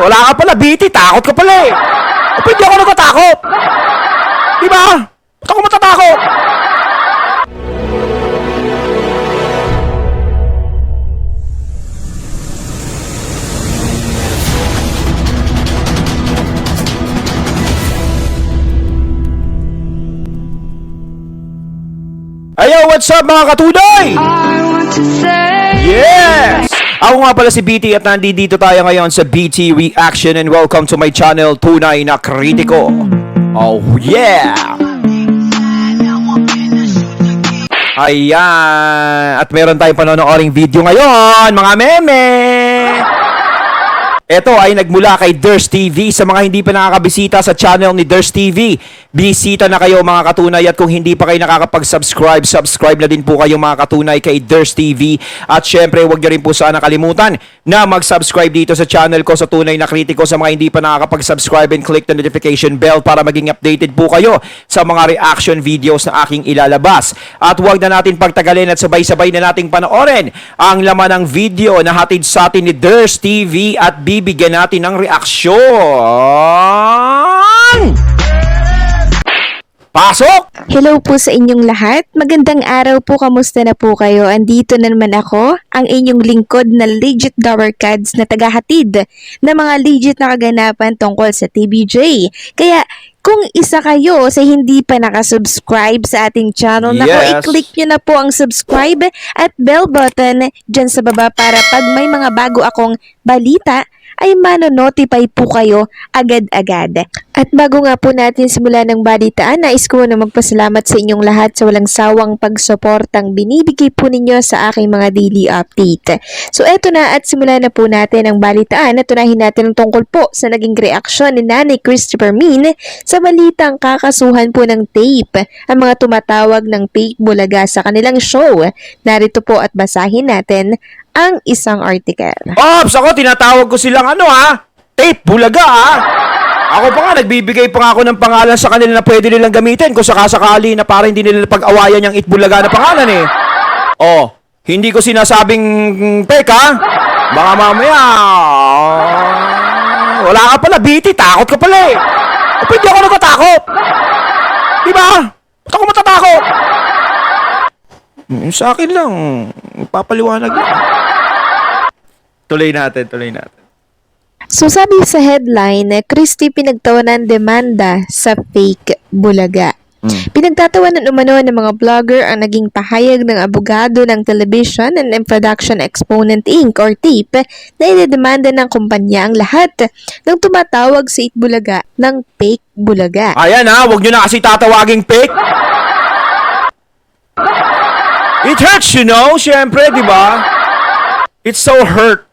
Wala ka pala, BT. Takot ka pala eh. O, hindi ako natatakot. Diba? Ba't ako matatakot? Ayo, what's up mga katuday? Yes! Ako nga pala si BT at nandito tayo ngayon sa BT Reaction and welcome to my channel, Tunay na Kritiko. Oh yeah! Ayan! At meron tayong panonooring video ngayon, mga meme! Ito ay nagmula kay Ders TV. Sa mga hindi pa nakakabisita sa channel ni Ders TV, bisita na kayo mga katunay. At kung hindi pa kayo nakakapag-subscribe, subscribe na din po kayo mga katunay kay Ders TV. At syempre, huwag niyo rin po sana kalimutan na mag-subscribe dito sa channel ko sa Tunay na Kritiko. Sa mga hindi pa nakakapag-subscribe and click the notification bell para maging updated po kayo sa mga reaction videos na aking ilalabas. At huwag na natin pagtagalin at sabay-sabay na nating panoorin ang laman ng video na hatid sa atin ni Ders TV at bibigyan natin ng reaksyon. Pasok! Hello po sa inyong lahat. Magandang araw po. Kamusta na po kayo? Andito na naman ako, ang inyong lingkod na legit Dowercads na tagahatid na mga legit na kaganapan tungkol sa TBJ. Kaya kung isa kayo sa hindi pa nakasubscribe sa ating channel, Yes. i-click nyo na po ang subscribe at bell button dyan sa baba para pag may mga bago akong balita, ay mano-notify po kayo agad-agad. At bago nga po natin simula ng balitaan, nais ko na magpasalamat sa inyong lahat sa walang sawang pagsuportang binibigay po ninyo sa aking mga daily update. So eto na at simula na po natin ang balitaan at tunahin natin ang tungkol po sa naging reaksyon ni Nanay Christopher Min sa balitang kakasuhan po ng tape ang mga tumatawag ng fake bulaga sa kanilang show. Narito po at basahin natin ang isang article. Ops, ako tinatawag ko silang tape bulaga Ako pa nga, nagbibigay pa nga ako ng pangalan sa kanila na pwede nilang gamitin kung sakasakali na para hindi nila pag-awayan yung itbulaga na pangalan eh. Oh, hindi ko sinasabing fake Baka mamaya, wala ka pala, BT, takot ka pala eh. O, hindi ako natatakot. Diba? Ba't ako matatakot? Sa akin lang, papaliwanag lang. Tuloy natin. So sabi sa headline, Christy pinagtawanan demanda sa fake bulaga. Pinagtatawanan umano ng mga vlogger ang naging pahayag ng abogado ng Television and Production Exponent Inc. or TIP na idedemanda ng kumpanya ang lahat ng tumatawag sa itbulaga ng fake bulaga. Ayan huwag nyo na kasi tatawaging fake. It hurts, you know, syempre, di ba? It's so hurt.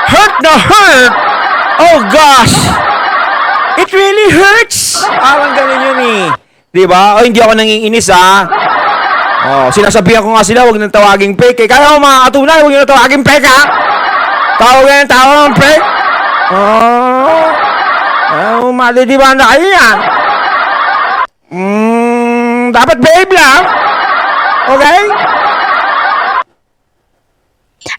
Hurt na hurt! Oh gosh! It really hurts! Parang ganun yun eh. Di ba? O, hindi ako nangiinis Oh, sinasabihan ko nga sila, huwag nang tawaging fake. Kaya mga katunay, huwag nyo na tawaging fake Tawag ng fake. Malidibanda kayo yan. Dapat babe lang. Okay?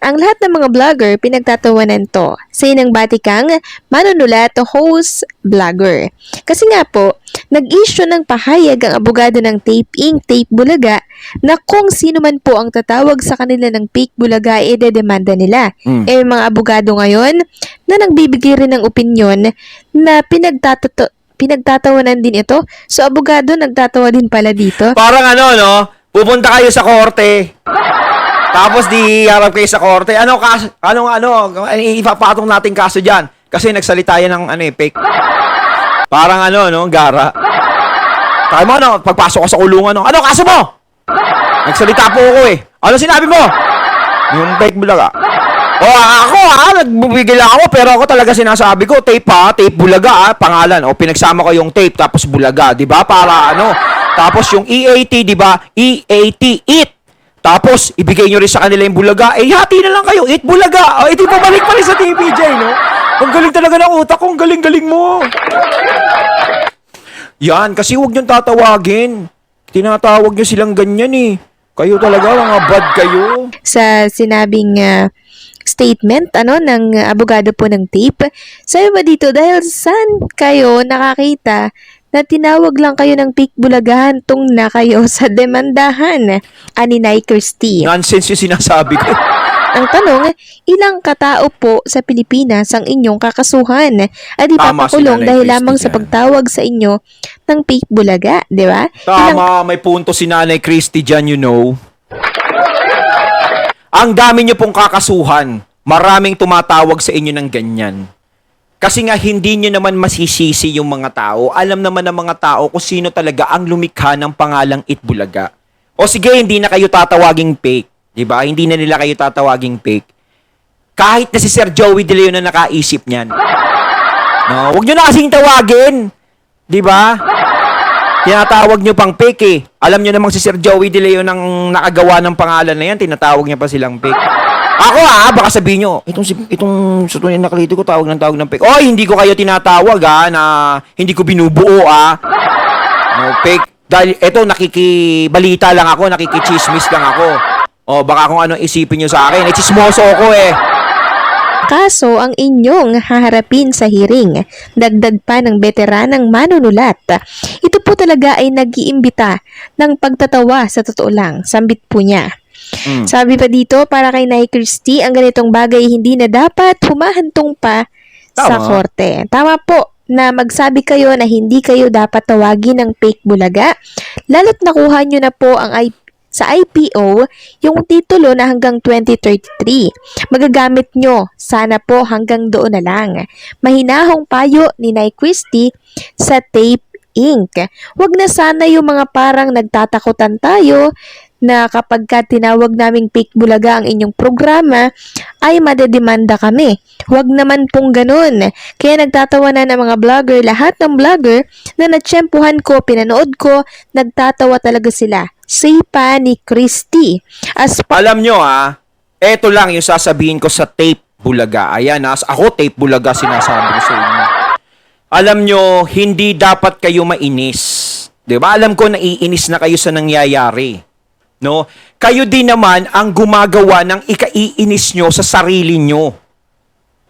Ang lahat ng mga vlogger pinagtatawanan to sa inang batikang manunulat o host vlogger. Kasi nga po, nag-issue ng pahayag ang abogado ng Tape Inc. Tape Bulaga na kung sino man po ang tatawag sa kanila ng fake bulaga ay idedemanda nila. Mga abogado ngayon na nagbibigay rin ng opinyon na pinagtatawanan din ito. So abogado nagtatawa din pala dito. Parang pupunta kayo sa korte. Tapos di harap kayo sa korte. Ipapatong natin kaso diyan kasi nagsalita yan ng fake. Parang gara. Kaya mo pagpasok ko sa kulungan ano kaso mo? Nagsalita po ako eh. Ano sinabi mo? Yung fake bulaga. Ako nagbibigil ako pero ako talaga sinasabi ko tape bulaga pangalan. Pinagsama ko yung tape tapos bulaga, 'di ba? Para Tapos yung EAT, 'di ba? EAT, eat. Tapos, ibigay nyo rin sa kanila yung bulaga. Hati na lang kayo. Eat bulaga. Ito pabalik pa rin sa TVJ, no? Ang galing talaga ng utak ko. Ang galing-galing mo. Yan, kasi huwag nyo tatawagin. Tinatawag nyo silang ganyan eh. Kayo talaga, mga bad kayo. Sa sinabing statement ng abogado po ng tape. Sabi ba dito, dahil saan kayo nakakita na tinawag lang kayo ng fake bulagahan tung na kayo sa demandahan? Ani Nay Christie. Nonsense yung sinasabi ko. Ang tanong, ilang katao po sa Pilipinas ang inyong kakasuhan at Tama si ipapakulong Nanay dahil Christie lamang sa dyan. pagtawag sa inyo ng fake bulaga, di ba? Ilang Tama, may punto si Nanay Christie dyan, you know. Ang dami nyo pong kakasuhan. Maraming tumatawag sa inyo ng ganyan. Kasi nga, hindi nyo naman masisisi yung mga tao. Alam naman ng mga tao kung sino talaga ang lumikha ng pangalang Itbulaga. O sige, hindi na kayo tatawaging fake. Diba? Hindi na nila kayo tatawaging fake. Kahit na si Sir Joey De Leon na nakaisip niyan. No, huwag nyo na kasing tawagin. Diba? Tinatawag nyo pang fake eh. Alam nyo namang si Sir Joey De Leon ang nakagawa ng pangalan na yan, tinatawag niya pa silang fake. Ako baka sabihin nyo, itong sutunin na kalito ko, tawag ng fake. Oy, hindi ko kayo tinatawag na hindi ko binubuo No, fake. Dahil eto, nakikibalita lang ako, nakikichismis lang ako. O, baka kung anong isipin nyo sa akin. Chismoso ako eh. kaso ang inyong haharapin sa hearing. Dagdag pa ng veteranang manunulat. Ito po talaga ay nag-iimbita ng pagtatawa sa totoo lang. Sambit po niya. Sabi pa dito, para kay Nay Christie, ang ganitong bagay hindi na dapat humahantong pa sa Tama. korte. Tama po na magsabi kayo na hindi kayo dapat tawagin ng fake bulaga. Lalo't nakuha nyo na po sa IPO yung titulo na hanggang 2033. Magagamit nyo, sana po hanggang doon na lang. Mahinahong payo ni Nay Christie sa Tape Inc. Huwag na sana yung mga parang nagtatakutan tayo na kapag ka tinawag naming fake bulaga ang inyong programa, ay madedemanda kami. Huwag naman pong ganun. Kaya nagtatawa na ng mga vlogger, lahat ng vlogger na natsyempuhan ko, pinanood ko, nagtatawa talaga sila. Say pa ni Christie. Alam nyo eto lang yung sasabihin ko sa Tape Bulaga. Ayan ako Tape Bulaga sinasabi ko sa inyo. Alam nyo, hindi dapat kayo mainis. Diba? Alam ko naiinis na kayo sa nangyayari. No? Kayo din naman ang gumagawa ng ikaiinis nyo sa sarili nyo.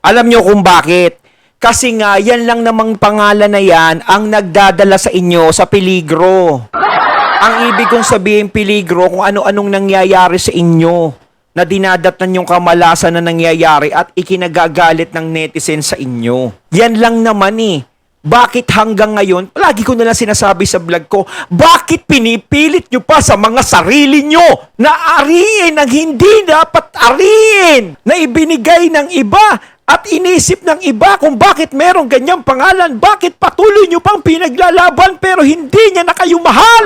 Alam nyo kung bakit? Kasi nga, yan lang namang pangalan na yan ang nagdadala sa inyo sa peligro. Ang ibig kong sabihin, peligro, kung ano-anong nangyayari sa inyo na dinadatnan yung kamalasan na nangyayari at ikinagagalit ng netizen sa inyo. Yan lang naman eh. Bakit hanggang ngayon, lagi ko nalang sinasabi sa vlog ko, bakit pinipilit nyo pa sa mga sarili nyo na ariin ang hindi dapat ariin, na ibinigay ng iba at inisip ng iba kung bakit merong ganyang pangalan, bakit patuloy nyo pang pinaglalaban pero hindi niya na kayo mahal?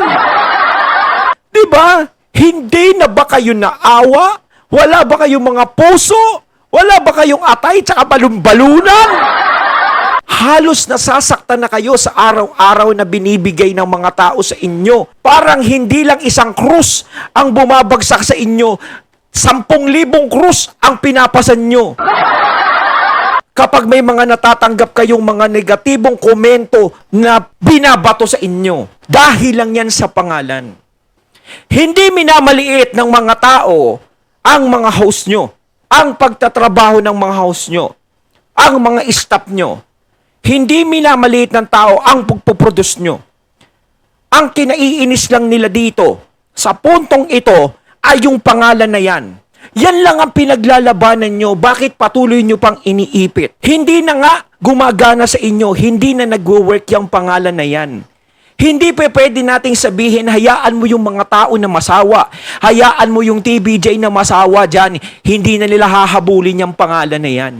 Diba? Hindi na ba kayo naawa? Wala ba kayong mga puso? Wala ba kayong atay tsaka balon-balunan? Halos nasasaktan na kayo sa araw-araw na binibigay ng mga tao sa inyo. Parang hindi lang isang krus ang bumabagsak sa inyo. 10,000 krus ang pinapasan nyo. Kapag may mga natatanggap kayong mga negatibong komento na binabato sa inyo. Dahil lang yan sa pangalan. Hindi minamaliit ng mga tao ang mga host nyo. Ang pagtatrabaho ng mga host nyo. Ang mga staff nyo. Hindi minamaliit ng tao ang pagpuproduce nyo. Ang kinaiinis lang nila dito, sa puntong ito, ay yung pangalan na yan. Yan lang ang pinaglalabanan nyo. Bakit patuloy nyo pang iniipit? Hindi na nga gumagana sa inyo. Hindi na nagwo-work yung pangalan na yan. Hindi pa pwede nating sabihin, hayaan mo yung mga tao na masawa. Hayaan mo yung TBJ na masawa dyan. Hindi na nila hahabulin yung pangalan na yan.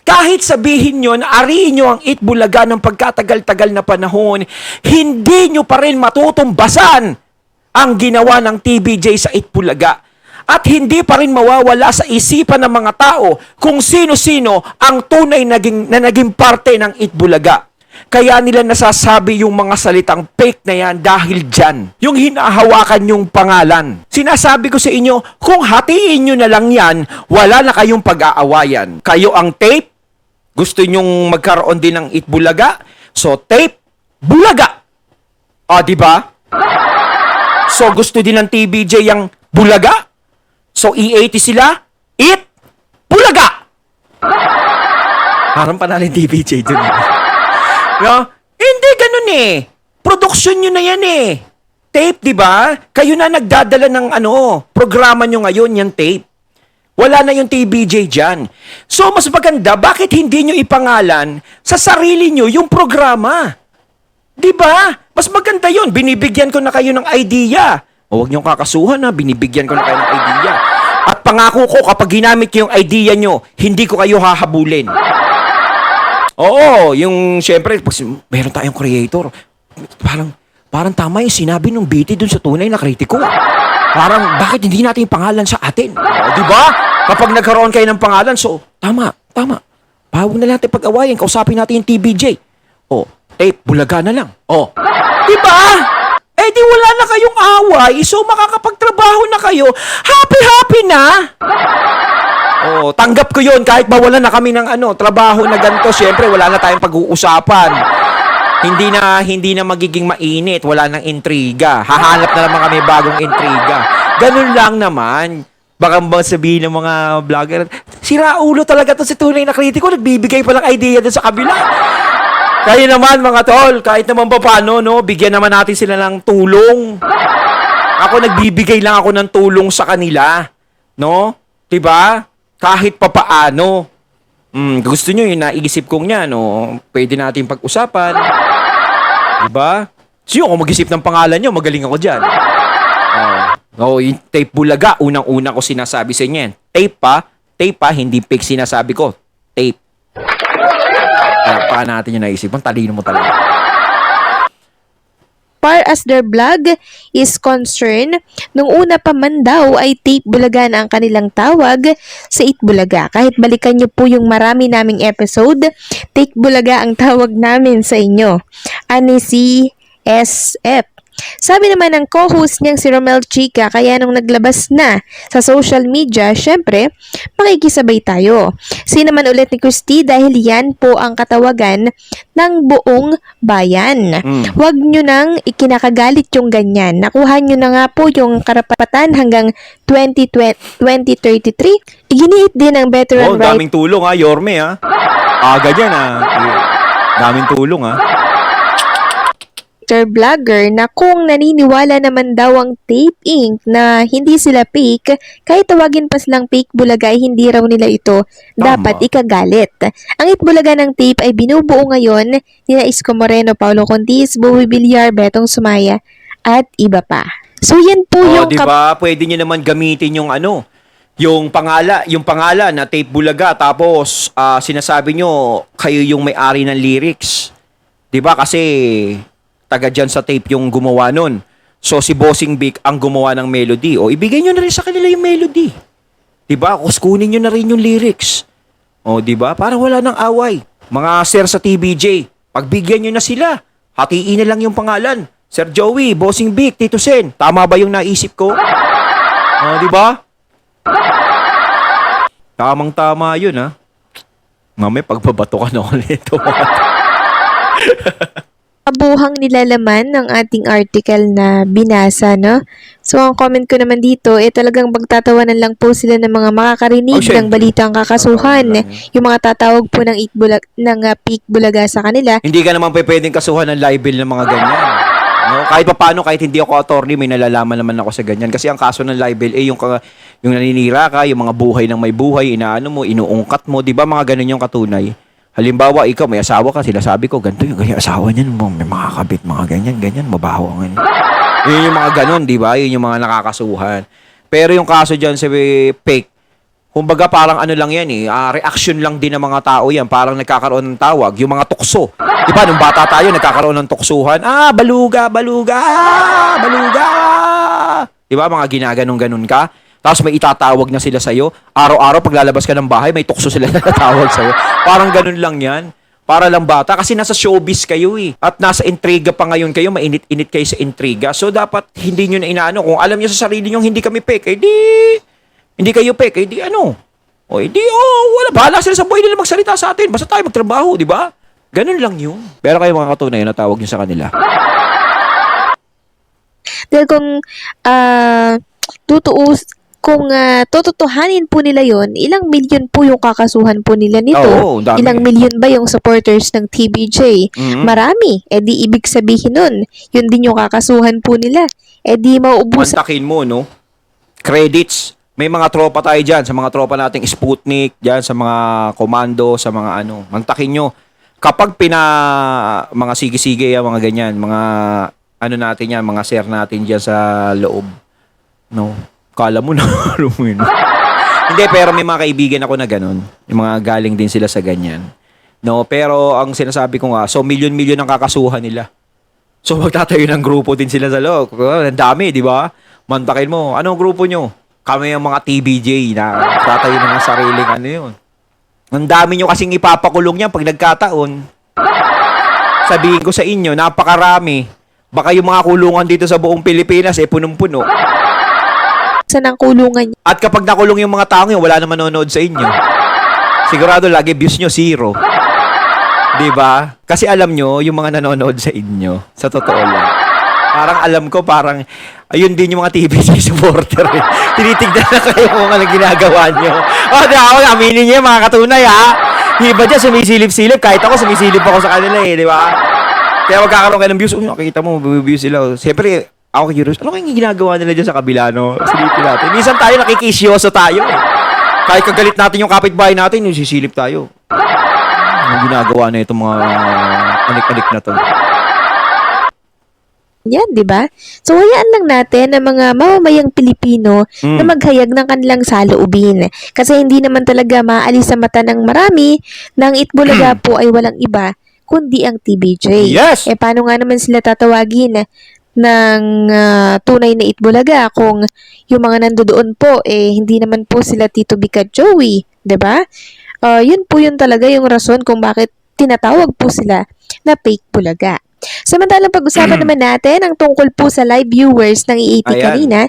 Kahit sabihin nyo na ariin nyo ang Itbulaga ng pagkatagal-tagal na panahon, hindi nyo pa rin matutumbasan ang ginawa ng TBJ sa Itbulaga. At hindi pa rin mawawala sa isipan ng mga tao kung sino-sino ang tunay na naging parte ng Itbulaga. Kaya nila nasasabi yung mga salitang fake na yan dahil dyan. Yung hinahawakan yung pangalan. Sinasabi ko sa inyo, kung hatiin nyo na lang yan, wala na kayong pag-aawayan. Kayo ang Tape, gusto nyong magkaroon din ng Itbulaga, so Tape, Bulaga. Di ba? So gusto din ng TBJ yung Bulaga, so E80 sila, Bulaga. Bulaga! Parang panalin TVJ dun. No? Hindi ganun eh. Production nyo na yan eh. Tape, di ba? Kayo na nagdadala ng programa nyo ngayon, yung tape. Wala na yung TVJ dyan. So, mas maganda, bakit hindi nyo ipangalan sa sarili nyo yung programa? Di ba? Mas maganda yun. Binibigyan ko na kayo ng idea. O, huwag nyo kakasuhan ha. Binibigyan ko na kayo ng idea. At pangako ko, kapag ginamit nyo yung idea nyo, hindi ko kayo hahabulin. Oo, yung, syempre, meron tayong creator. Parang tama yung sinabi nung BT dun sa tunay na kritiko. Parang, bakit hindi natin yung pangalan sa atin? Di ba? Kapag nagkaroon kayo ng pangalan, so, tama. Pahawag na natin pag-awayan, kausapin natin yung TBJ. O, tape, Bulaga na lang. O, di ba? Eh di wala na kayong away, so makakapagtrabaho na kayo. Happy na! Oh, tanggap ko yun kahit mawalan na kami ng trabaho na ganito. Siyempre, wala na tayong pag-uusapan. Hindi na magiging mainit. Wala nang intriga. Hahanap na naman kami bagong intriga. Ganun lang naman. Baka ba sabihin ng mga vlogger, sira ulo talaga to si tunay na kritiko. Nagbibigay pa lang idea dun sa kabila. Kaya naman mga tol, kahit naman pa paano, no, bigyan naman natin sila ng tulong. Ako nagbibigay lang ako ng tulong sa kanila. No? 'Di ba? Kahit papaano. Gusto nyo yung naisip kong yan, no? Pwede natin pag-usapan. Diba? So yun, kung mag-isip ng pangalan nyo, magaling ako dyan. Yung tape Bulaga, unang-una ko sinasabi sa inyo yan. Tape pa, hindi fake sinasabi ko. Tape. Kaya natin yung naisip. Ang talino mo talaga. Far as their blog is concerned, nung una pa man daw ay Tape Bulaga na ang kanilang tawag sa It Bulaga. Kahit balikan nyo po yung marami naming episode, Tape Bulaga ang tawag namin sa inyo. Ani si SF. Sabi naman ng co-host niyang si Romel Chica, kaya nung naglabas na sa social media, syempre, makikisabay tayo. Sino naman ulit ni Christy dahil yan po ang katawagan ng buong bayan. Huwag nyo nang ikinakagalit yung ganyan. Nakuha nyo na nga po yung karapatan hanggang 2033. Iginiit din ng veteran right. Daming tulong ha, Yorme ha. Ganyan ha. Daming tulong ha. Vlogger na kung naniniwala naman daw ang Tape Inc. na hindi sila fake, kahit tawagin pa silang fake Bulaga ay hindi raw nila ito dapat ikagalit. Ang It Bulaga ng Tape ay binubuo ngayon nina Isko Moreno, Paulo Contis, Bowie Villar, Betong Sumaya at iba pa. So yan po yung diba? Pwede nyo naman gamitin yung yung pangalan na Tape Bulaga, tapos sinasabi nyo kayo yung may-ari ng lyrics. Diba? Kasi taga dyan sa tape yung gumawa nun. So, si Bossing Vic ang gumawa ng melody. O, ibigay nyo na rin sa kanila yung melody. Diba? Kuskunin nyo na rin yung lyrics. O, diba? Para wala nang away. Mga sir sa TBJ, pagbigyan nyo na sila. Hatiin na lang yung pangalan. Sir Joey, Bossing Vic, Tito Sen. Tama ba yung naisip ko? O, diba? Tamang-tama yun, ha? Mamaya, pagbabato ka na ulit. kabuhang nilalaman ng ating article na binasa, no? So, ang comment ko naman dito, talagang magtatawanan lang po sila ng mga makakarinig ng balitang kakasuhan. Yung mga tatawag po ng Peak Bulaga sa kanila. Hindi ka naman pwedeng kasuhan ng libel ng mga ganyan. No? Kahit paano, kahit hindi ako attorney, may nalalaman naman ako sa ganyan. Kasi ang kaso ng libel, yung naninira ka, yung mga buhay ng may buhay, inaano mo, inuungkat mo, di ba mga ganun yung katunay? Halimbawa, ikaw, may asawa ka, sila sabi ko, ganito yung ganyan asawa niyan, may mga kabit, mga ganyan, mabaho ang ganyan. Yun yung mga ganun, di ba? Yun yung mga nakakasuhan. Pero yung kaso dyan sa fake, kumbaga parang ano lang yan reaction lang din ng mga tao yan, parang nagkakaroon ng tawag, yung mga tukso. Di ba, nung bata tayo, nagkakaroon ng tuksuhan, baluga. Di ba, mga ginaganong-ganon ka? Tapos may itatawag na sila sa'yo. Araw-araw, pag lalabas ka ng bahay, may tukso sila na tatawag sa'yo. Parang ganun lang yan. Para lang bata. Kasi nasa showbiz kayo At nasa intriga pa ngayon kayo. Mainit-init kayo sa intriga. So, dapat hindi nyo na inaano. Kung alam nyo sa sarili nyo, hindi kami fake. Hindi kayo fake. Wala. Bahala sila sa buhay nila magsalita sa atin. Basta tayo magtrabaho, di ba? Ganun lang yun. Pero kayo mga katunay, natawag nyo sa kanila. Dahil kung kung tototohanin po nila yon, ilang milyon po yung kakasuhan po nila nito? Oo, dami. Ilang milyon ba yung supporters ng TBJ? Mhm. Marami. Eh di ibig sabihin nun, yun din yung kakasuhan po nila. Eh di mauubusan Mantakin mo, no? Credits. May mga tropa tayo dyan, sa mga tropa nating Sputnik, dyan, sa mga komando, sa mga ano. Mantakin nyo. Kapag mga sige-sige, mga ganyan, mga ano natin yan, mga sir natin dyan sa loob. No? Kala mo na, alam mo yun. Hindi, pero may mga kaibigan ako na ganun. Yung mga galing din sila sa ganyan. No, pero ang sinasabi ko nga, so milyon-milyon ang kakasuhan nila. So magtatayo ng grupo din sila sa loob. Ang dami, di ba? Mantakin mo, anong grupo nyo? Kami yung mga TBJ na tatayo ng sariling ano yun. Ang dami nyo kasing ipapakulong yan pag nagkataon. Sabihin ko sa inyo, napakarami. Baka yung mga kulungan dito sa buong Pilipinas, punong-puno. ng kulungan niya. At kapag nakulong yung mga taong yun, wala naman nanonood sa inyo. Sigurado lagi views nyo 0. Diba? Kasi alam nyo, yung mga nanonood sa inyo, sa totoo lang. Parang alam ko, parang, ayun din yung mga TBC supporter. Tinitignan na kayo kung anong ginagawa nyo. Di ako, aminin nyo yung mga katunay, ha? Iba dyan, sumisilip-silip. Kahit ako, sumisilip ako sa kanila, di ba? Kaya magkakaroon kayo ng views. Nakikita mo, views sila. Siyempre, ako curious, ano kayong ginagawa nila dyan sa kabila, no? Silipin natin. Minsan tayo nakikisyoso tayo, eh. Kahit kagalit natin yung kapitbahay natin, yung sisilip tayo. Anong ginagawa na itong mga anik-anik na to? Yan, di ba? So, hayaan lang natin ang mga mamamayang Pilipino na maghayag ng kanilang saloobin. Kasi hindi naman talaga maalis sa mata ng marami na ang Itbulaga po ay walang iba kundi ang TBJ. Yes! Eh, paano nga naman sila tatawagin ng tunay na Itbulaga kung yung mga nandoon po, hindi naman po sila Tito Vic at Joey, di ba? Yun po yun talaga yung rason kung bakit tinatawag po sila na fake Bulaga. Samantalang pag-usapan naman natin ang tungkol po sa live viewers ng EAT Ayan. kanina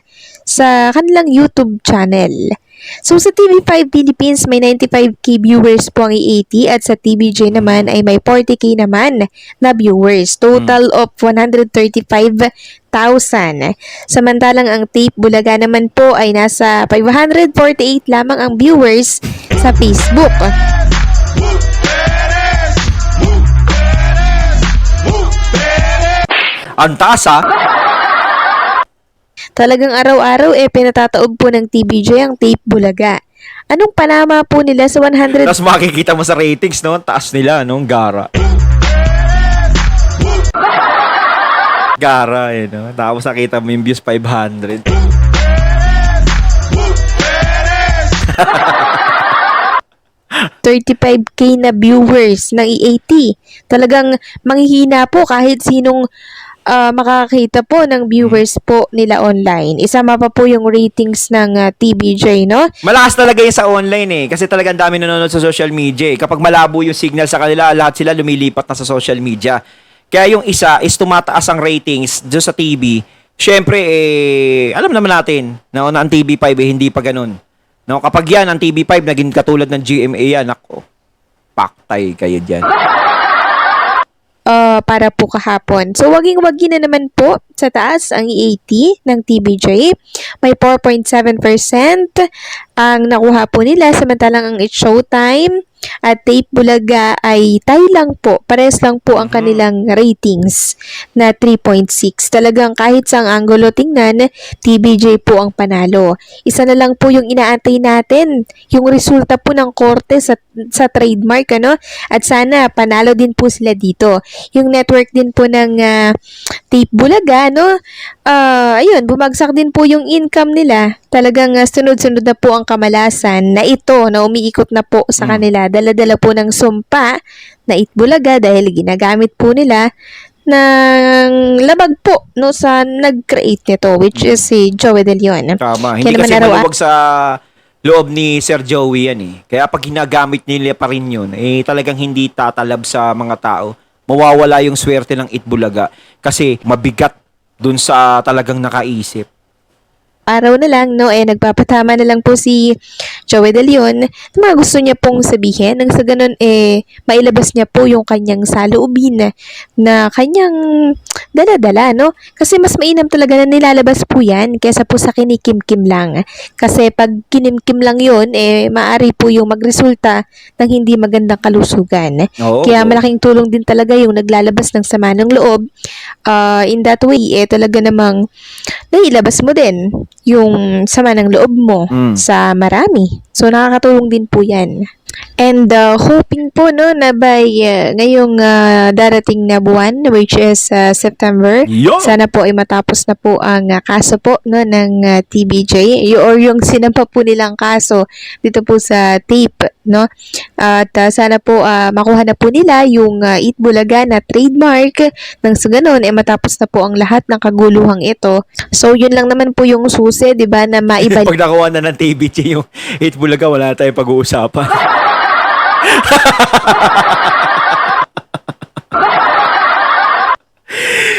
sa kanilang YouTube channel. So sa TV5 Philippines may 95k viewers po ang EAT at sa TVJ naman ay may 40k naman na viewers. Total of 135,000. Samantalang ang Tape Bulaga naman po ay nasa 548 lamang ang viewers sa Facebook. Ang taas, ha? Talagang araw-araw pinatataob po ng TVJ ang Tape Bulaga. Anong panama po nila sa 100? Tapos makikita mo sa ratings, no? Taas nila, no? Gara. Gara, no? Tapos nakita mo yung views 500. $35k na viewers ng EAT. Talagang manghihina po kahit sinong makakita po ng viewers po nila online. Isama pa po yung ratings ng TVJ, no? Malakas talaga yun sa online, kasi talagang dami nanonood sa social media. Kapag malabo yung signal sa kanila, lahat sila lumilipat na sa social media. Kaya yung isa is tumataas ang ratings doon sa TV. Siyempre, alam naman natin na ang TV5 hindi pa ganun. No, kapag yan, ang TV5 naging katulad ng GMA yan, ako, paktay kayo dyan. Para po kahapon. So, waging-wagi na naman po sa taas ang EAT ng TVJ. May 4.7% ang nakuha po nila, samantalang ang It's Showtime at Tape Bulaga ay tay lang po. Pares lang po ang kanilang ratings na 3.6. Talagang kahit sa anggulo tingnan, TVJ po ang panalo. Isa na lang po yung inaantay natin, yung resulta po ng korte sa trademark, ano? At sana panalo din po sila dito. Yung network din po ng Tape Bulaga, no? Ayun, bumagsak din po yung income nila. Talagang sunod-sunod na po ang kamalasan na ito na umiikot na po sa kanila. Dala-dala po ng sumpa na Itbulaga dahil ginagamit po nila ng labag po no sa nag-create nito, which is si Joey De Leon. Tama. Kaya Hindi naman kasi araw-araw- maluwag sa loob ni Sir Joey yan, Kaya pag ginagamit nila pa rin yun, talagang hindi tatalab sa mga tao. Mawawala yung swerte ng Itbulaga kasi mabigat dun sa talagang nakaisip. Araw na lang, no, nagpapatama na lang po si Joey De Leon na mga gusto niya pong sabihin. Nang sa ganun, mailabas niya po yung kanyang saloobin na kanyang dala-dala, no? Kasi mas mainam talaga na nilalabas po yan kesa po sa kinikim-kim lang. Kasi pag kinimkim lang yun, maaari po yung magresulta ng hindi magandang kalusugan. Oo. Kaya malaking tulong din talaga yung naglalabas ng sama ng loob. In that way, talaga namang nailabas mo din yung sama ng loob mo sa marami. So, nakakatulong din po yan. And hoping po no na by ngayong darating na buwan which is September, Yo! sana po ay matapos na po ang kaso po no ng TBJ or yung sinampa po nilang kaso dito po sa tape, no? At sana po makuha na po nila yung Eat Bulaga na trademark nang sa ganun matapos na po ang lahat ng kaguluhang ito. So yun lang naman po yung susi, 'di ba, na maibalik Pag nakuha na ng TBJ yung Eat Bulaga, wala tayong pag-uusapan.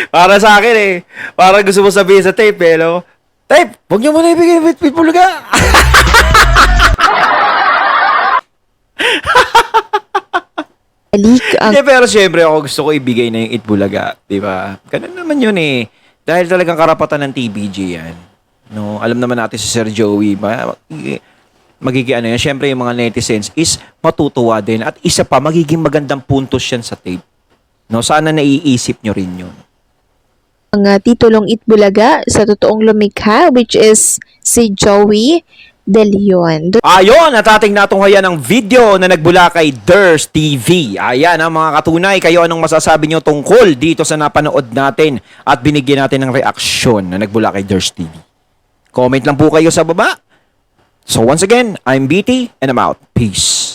Para sa akin parang gusto mo sabihin sa tape no? Tape, huwag niyo muna ibigay yung Eat Bulaga. ang Hindi, pero syempre ako gusto ko ibigay na yung Eat Bulaga, di ba? Ganun naman yun Dahil talagang karapatan ng TBJ yan. No, alam naman natin si Sir Joey, magiging ano yan, syempre yung mga netizens is matutuwa din at isa pa, magiging magandang puntos yan sa tape. No, sana naiisip nyo rin yun. titulong Eat Bulaga sa totoong lumikha which is si Joey De Leon. Ayon, at ating natunghayan ang video na nagbula kay Ders TV. Ayan mga katunay, kayo anong masasabi nyo tungkol dito sa napanood natin at binigyan natin ng reaksyon na nagbula kay Ders TV. Comment lang po kayo sa baba. So once again, I'm BT and I'm out. Peace.